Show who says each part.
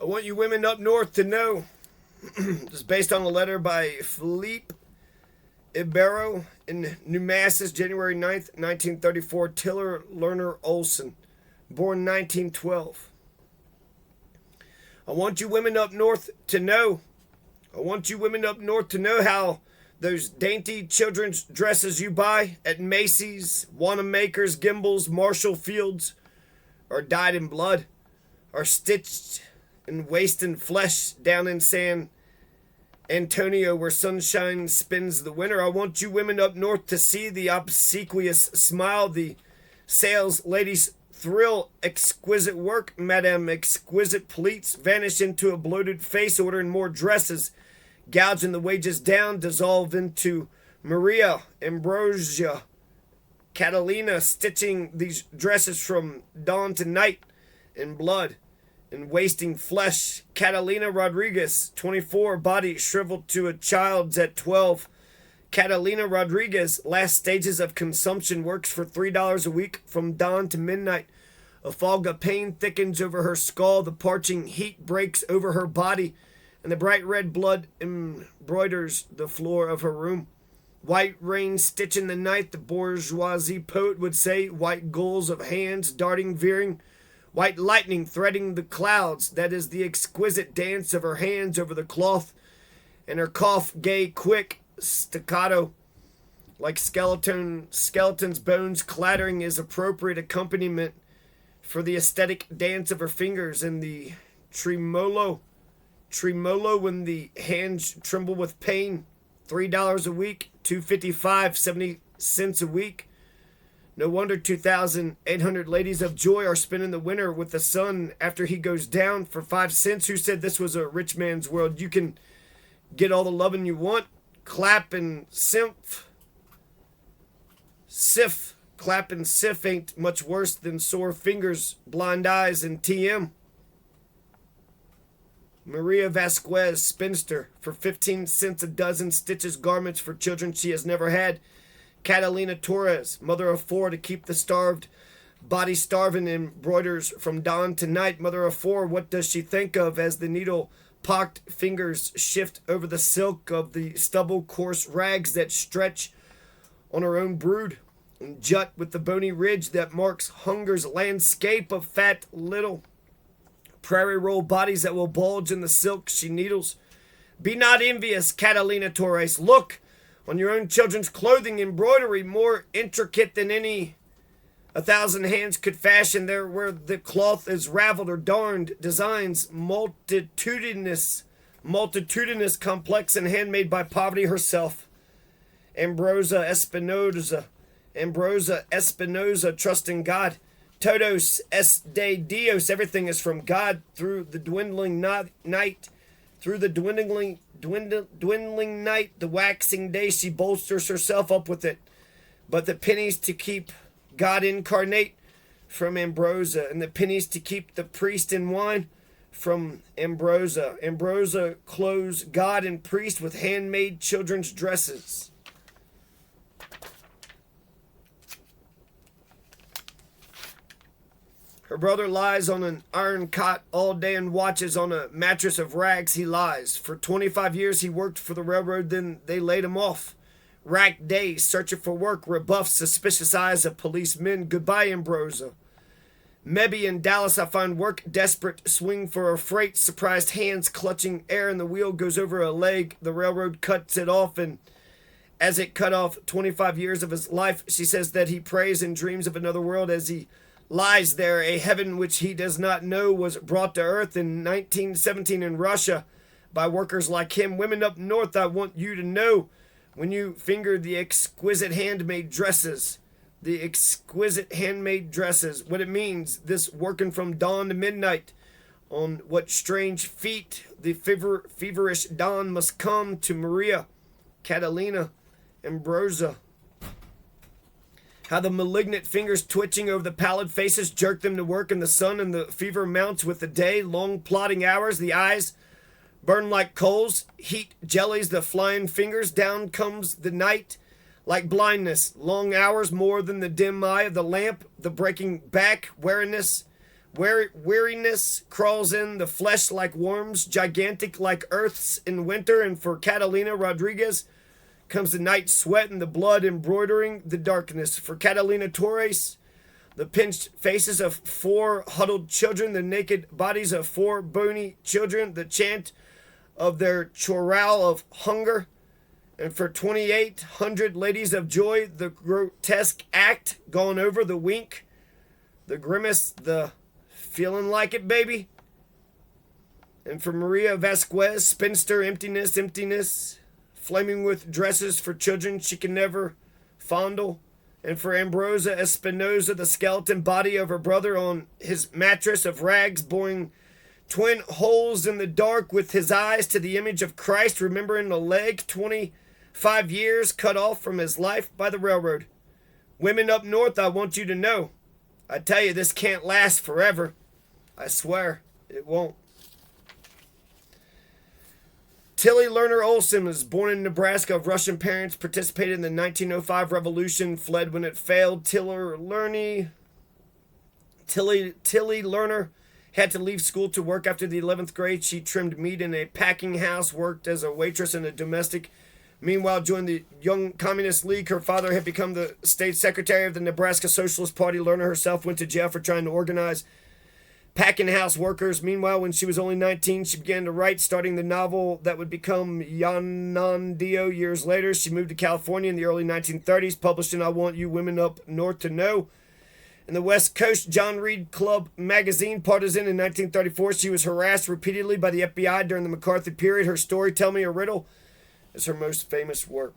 Speaker 1: want you women up north to know. This is based on a letter by Philippe Ibero in New Masses, January 9th, 1934. Tillie, Lerner, Olsen, born 1912. I want you women up north to know. I want you women up north to know how those dainty children's dresses you buy at Macy's, Wanamaker's, Gimbel's, Marshall Fields are dyed in blood, are stitched in waist and flesh down in San Antonio where sunshine spins the winter. I want you women up north to see the obsequious smile, the sales ladies thrill, exquisite work, madame, exquisite pleats vanish into a bloated face, ordering more dresses, gouging the wages down, dissolve into Maria, Ambrosia, Catalina, stitching these dresses from dawn to night in blood and wasting flesh. Catalina Rodriguez, 24, body shriveled to a child's at 12. Catalina Rodriguez, last stages of consumption, works for $3 a week from dawn to midnight. A fog of pain thickens over her skull, the parching heat breaks over her body, and the bright red blood embroiders the floor of her room. White rain stitch in the night, the bourgeoisie poet would say, white gulls of hands darting, veering, white lightning threading the clouds. That is the exquisite dance of her hands over the cloth, and her cough gay, quick, staccato, like skeleton's bones clattering is appropriate accompaniment for the aesthetic dance of her fingers, and the tremolo when the hands tremble with pain. $3 a week, $2.55, 70 cents a week. No wonder 2,800 ladies of joy are spending the winter with the sun after he goes down for 5 cents. Who said this was a rich man's world? You can get all the loving you want. Clap and siff. Clap and siff ain't much worse than sore fingers, blind eyes, and TM. Maria Vasquez, spinster, for 15 cents a dozen, stitches garments for children she has never had. Catalina Torres, mother of 4, to keep the starved body starving, embroiders from dawn to night. Mother of 4, what does she think of as the needle-pocked fingers shift over the silk of the stubble coarse rags that stretch on her own brood and jut with the bony ridge that marks hunger's landscape of fat little prairie roll bodies that will bulge in the silk she needles. Be not envious, Catalina Torres. Look on your own children's clothing, embroidery more intricate than any 1,000 hands could fashion. There where the cloth is raveled or darned, designs multitudinous, complex and handmade by poverty herself. Ambrosia Espinosa, trusting God. Todos es de Dios, everything is from God. Through the dwindling night, the waxing day, she bolsters herself up with it. But the pennies to keep God incarnate from Ambrosia, and the pennies to keep the priest in wine from Ambrosia. Ambrosia clothes God and priest with handmade children's dresses. Her brother lies on an iron cot all day and watches on a mattress of rags he lies. For 25 years he worked for the railroad, then they laid him off. Racked days, searching for work, rebuffed suspicious eyes of policemen. Goodbye, Ambrosia. Maybe in Dallas I find work, desperate, swing for a freight, surprised hands clutching air, and the wheel goes over a leg. The railroad cuts it off, and as it cut off 25 years of his life, she says that he prays and dreams of another world as he lies there. A heaven which he does not know was brought to earth in 1917 in Russia by workers like him. Women up north, I want you to know, when you finger the exquisite handmade dresses, what it means, this working from dawn to midnight, on what strange feet the feverish dawn must come to Maria, Catalina, Ambrosia. How the malignant fingers twitching over the pallid faces jerk them to work in the sun, and the fever mounts with the day. Long plodding hours, the eyes burn like coals. Heat jellies the flying fingers. Down comes the night like blindness. Long hours more than the dim eye of the lamp. The breaking back, weariness Weariness crawls in the flesh like worms, gigantic like earths in winter. And for Catalina Rodriguez comes the night sweat and the blood embroidering the darkness. For Catalina Torres, the pinched faces of 4 huddled children, the naked bodies of 4 bony children, the chant of their chorale of hunger. And for 2,800 ladies of joy, the grotesque act gone over, the wink, the grimace, the feeling like it, baby. And for Maria Vasquez, spinster, emptiness, emptiness, flaming with dresses for children she can never fondle. And for Ambrosa Espinosa, the skeleton body of her brother on his mattress of rags, boring twin holes in the dark with his eyes to the image of Christ, remembering a leg 25 years cut off from his life by the railroad. Women up north, I want you to know, I tell you, this can't last forever. I swear it won't. Tillie Lerner Olsen was born in Nebraska of Russian parents, participated in the 1905 revolution, fled when it failed. Tillie Lerner had to leave school to work after the 11th grade. She trimmed meat in a packing house, worked as a waitress and a domestic. Meanwhile, joined the Young Communist League. Her father had become the state secretary of the Nebraska Socialist Party. Lerner herself went to jail for trying to organize packing house workers. Meanwhile, when she was only 19, she began to write, starting the novel that would become Yanandio years later. She moved to California in the early 1930s, published in I Want You Women Up North to Know. In the West Coast John Reed Club magazine, Partisan, in 1934, she was harassed repeatedly by the FBI during the McCarthy period. Her story, Tell Me a Riddle, is her most famous work.